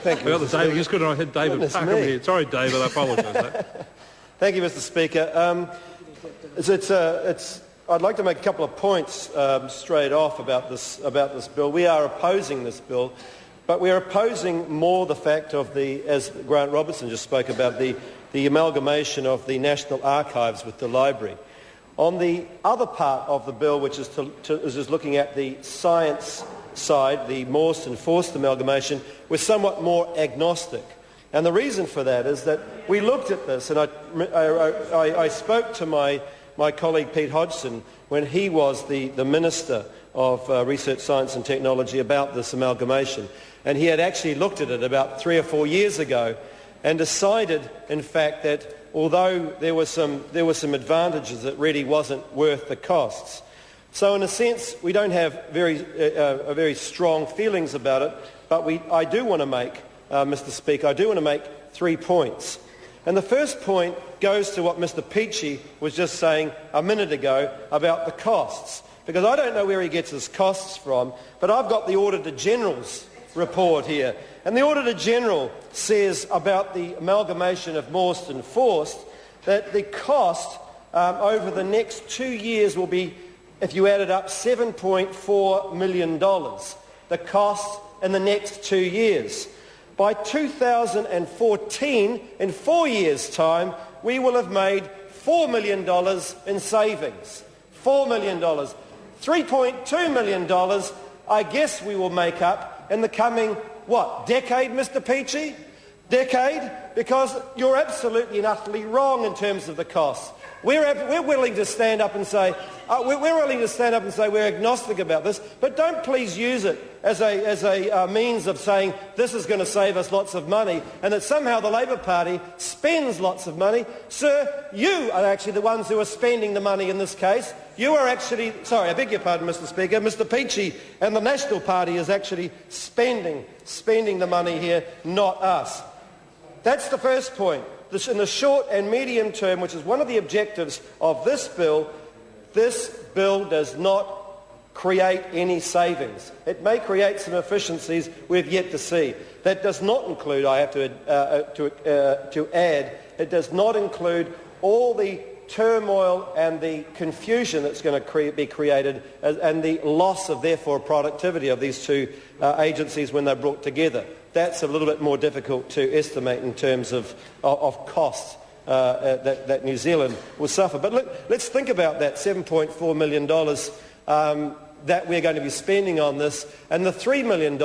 Thank you. I got the David. Just couldn't I hit David Goodness Puck me. here. Sorry, David. I apologise. Thank you, Mr. Speaker. I'd like to make a couple of points straight off about this bill. We are opposing this bill, but we are opposing more the fact of as Grant Robertson just spoke about, the amalgamation of the National Archives with the Library. On the other part of the bill, which is just looking at the science side, the Morse and Forced amalgamation, we're somewhat more agnostic. And the reason for that is that we looked at this, and I spoke to my colleague Pete Hodgson when he was the Minister of Research, Science and Technology about this amalgamation. And he had actually looked at it about 3 or 4 years ago and decided, in fact, that although there were some advantages, it really wasn't worth the costs. So in a sense, we don't have very strong feelings about it, but I do want to make, Mr. Speaker, I do want to make 3 points. And the first point goes to what Mr. Peachy was just saying a minute ago about the costs. Because I don't know where he gets his costs from, but I've got the Auditor General's report here. And the Auditor General says about the amalgamation of Morse and Forced that the cost over the next 2 years will be, if you add it up, $7.4 million. The cost in the next 2 years. By 2014, in 4 years' time, we will have made $4 million in savings. $4 million. $3.2 million, I guess we will make up in the coming, decade, Mr. Peachy? Decade? Because you're absolutely and utterly wrong in terms of the costs. We're willing to stand up and say we're agnostic about this, but don't please use it as a means of saying this is going to save us lots of money and that somehow the Labor Party spends lots of money. Sir, you are actually the ones who are spending the money in this case. You are actually, sorry, I beg your pardon, Mr. Speaker, Mr. Peachy and the National Party is actually spending the money here, not us. That's the first point. In the short and medium term, which is one of the objectives of this bill does not create any savings. It may create some efficiencies we've yet to see. That does not include, I have to add, it does not include all the turmoil and the confusion that's going to be created and the loss of, therefore, productivity of these two agencies when they're brought together. That's a little bit more difficult to estimate in terms of costs that New Zealand will suffer. But let's think about that $7.4 million that we're going to be spending on this and the $3 million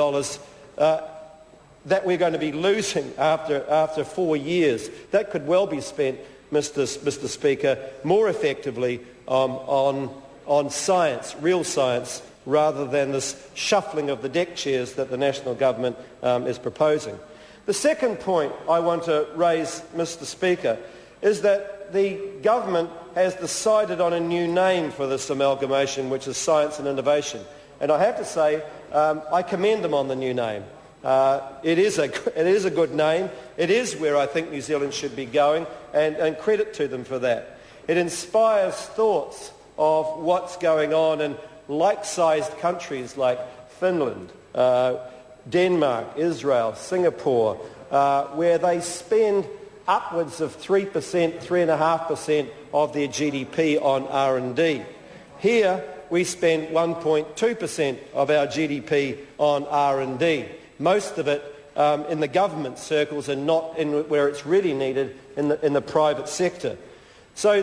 that we're going to be losing after 4 years. That could well be spent, Mr. Speaker, more effectively on science, real science, rather than this shuffling of the deck chairs that the national government is proposing. The second point I want to raise, Mr. Speaker, is that the government has decided on a new name for this amalgamation, which is Science and Innovation. And I have to say, I commend them on the new name. It is a good name. It is where I think New Zealand should be going, and credit to them for that. It inspires thoughts of what's going on in like-sized countries like Finland, Denmark, Israel, Singapore, where they spend upwards of 3%, 3.5% of their GDP on R&D. Here, we spend 1.2% of our GDP on R&D. Most of it in the government circles and not where it's really needed in the private sector. So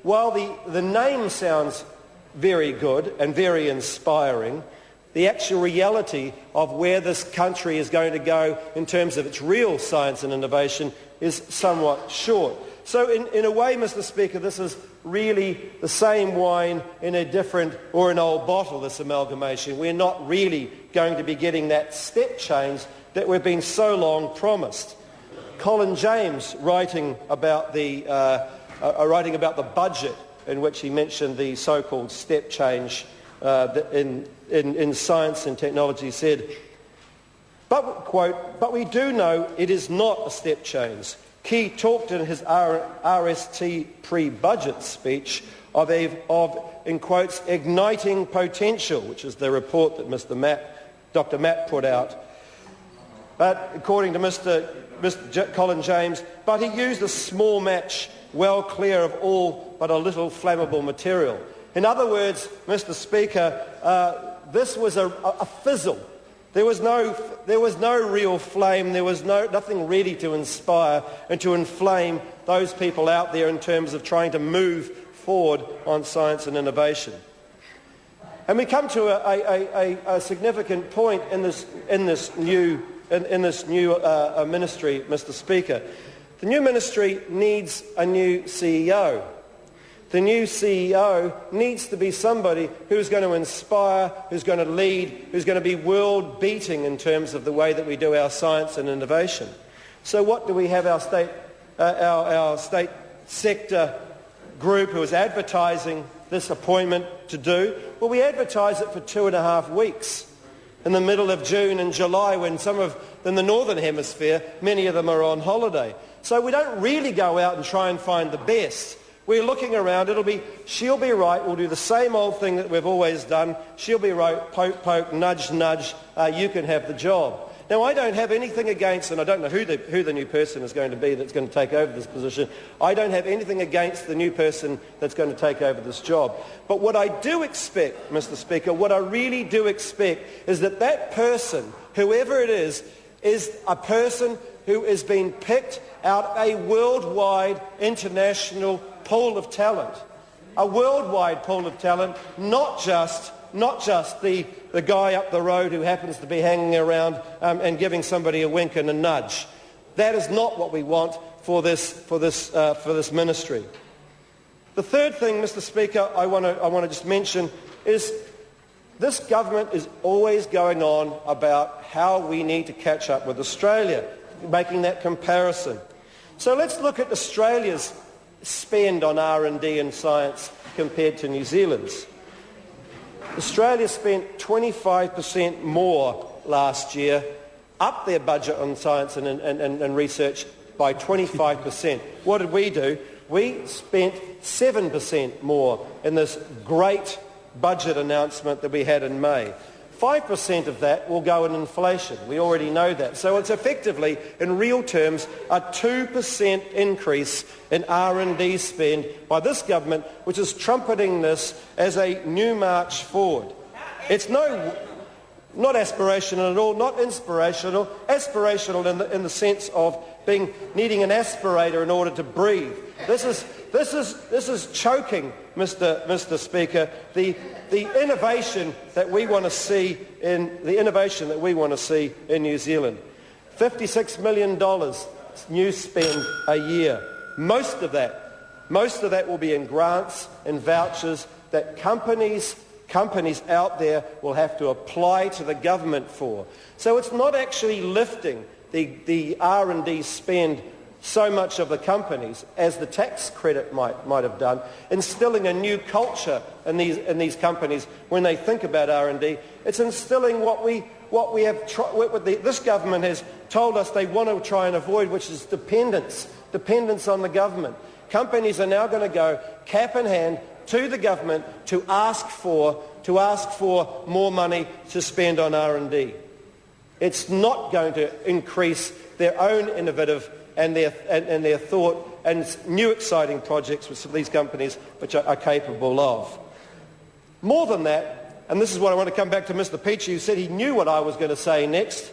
while the name sounds very good and very inspiring, the actual reality of where this country is going to go in terms of its real science and innovation is somewhat short. So in a way, Mr. Speaker, this is really the same wine in a different or an old bottle, this amalgamation. We're not really going to be getting that step change that we've been so long promised. Colin James, writing about the budget, in which he mentioned the so-called step change in science and technology, said, but we do know it is not a step change. Key talked in his RST pre-budget speech of, in quotes, igniting potential, which is the report that Dr. Matt put out. but according to Mr. Colin James, but he used a small match well clear of all but a little flammable material. In other words, Mr. Speaker, this was a fizzle. There was no real flame. There was nothing ready to inspire and to inflame those people out there in terms of trying to move forward on science and innovation. And we come to a significant point in this new ministry, Mr. Speaker. The new ministry needs a new CEO. The new CEO needs to be somebody who's going to inspire, who's going to lead, who's going to be world-beating in terms of the way that we do our science and innovation. So what do we have our state sector group who is advertising this appointment to do? Well, we advertise it for 2.5 weeks in the middle of June and July when in the Northern Hemisphere, many of them are on holiday. So we don't really go out and try and find the best. We're looking around, she'll be right, we'll do the same old thing that we've always done, she'll be right, poke, poke, nudge, nudge, you can have the job. Now, I don't have anything against, and I don't know who the new person is going to be that's going to take over this position, I don't have anything against the new person that's going to take over this job. But what I do expect, Mr. Speaker, what I really do expect is that person, whoever it is a person who is being picked out a worldwide international pool of talent, a worldwide pool of talent, not just the guy up the road who happens to be hanging around and giving somebody a wink and a nudge. That is not what we want for this ministry. The third thing, Mr. Speaker, I want to just mention is this government is always going on about how we need to catch up with Australia, making that comparison. So let's look at Australia's spend on R&D and science compared to New Zealand's. Australia spent 25% more last year, up their budget on science and research by 25%. What did we do? We spent 7% more in this great budget announcement that we had in May. 5% of that will go in inflation. We already know that. So it's effectively, in real terms, a 2% increase in R&D spend by this government, which is trumpeting this as a new march forward. It's not aspirational at all, not inspirational. Aspirational in the sense of needing an aspirator in order to breathe. This is choking, Mr. Speaker, the innovation that we want to see in New Zealand. $56 million new spend a year. Most of that will be in grants and vouchers that companies out there will have to apply to the government for. So it's not actually lifting the R&D spend so much of the companies as the tax credit might have done, instilling a new culture in these companies when they think about R&D. It's instilling what this government has told us they want to try and avoid, which is dependence on the government. Companies are now going to go cap in hand to the government to ask for more money to spend on R&D. It's not going to increase their own innovative and their thought and new exciting projects with some of these companies which are capable of. More than that, and this is what I want to come back to Mr. Peachey, who said he knew what I was going to say next.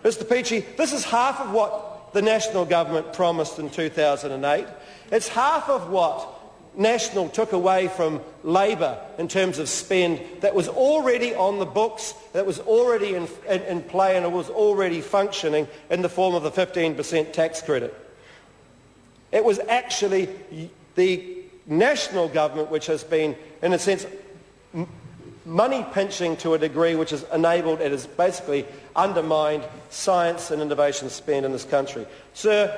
Mr. Peachey, this is half of what the national government promised in 2008. It's half of what National took away from Labor in terms of spend that was already on the books, that was already in play, and it was already functioning in the form of the 15% tax credit. It was actually the national government which has been, in a sense, money pinching to a degree which has enabled, it has basically undermined science and innovation spend in this country. Sir,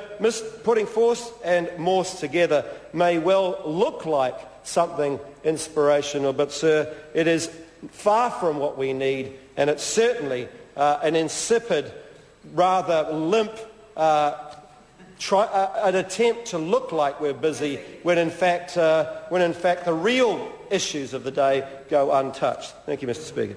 putting Force and Morse together may well look like something inspirational, but sir, it is far from what we need, and it's certainly an insipid, rather limp an attempt to look like we're busy when in fact the real issues of the day go untouched. Thank you, Mr. Speaker.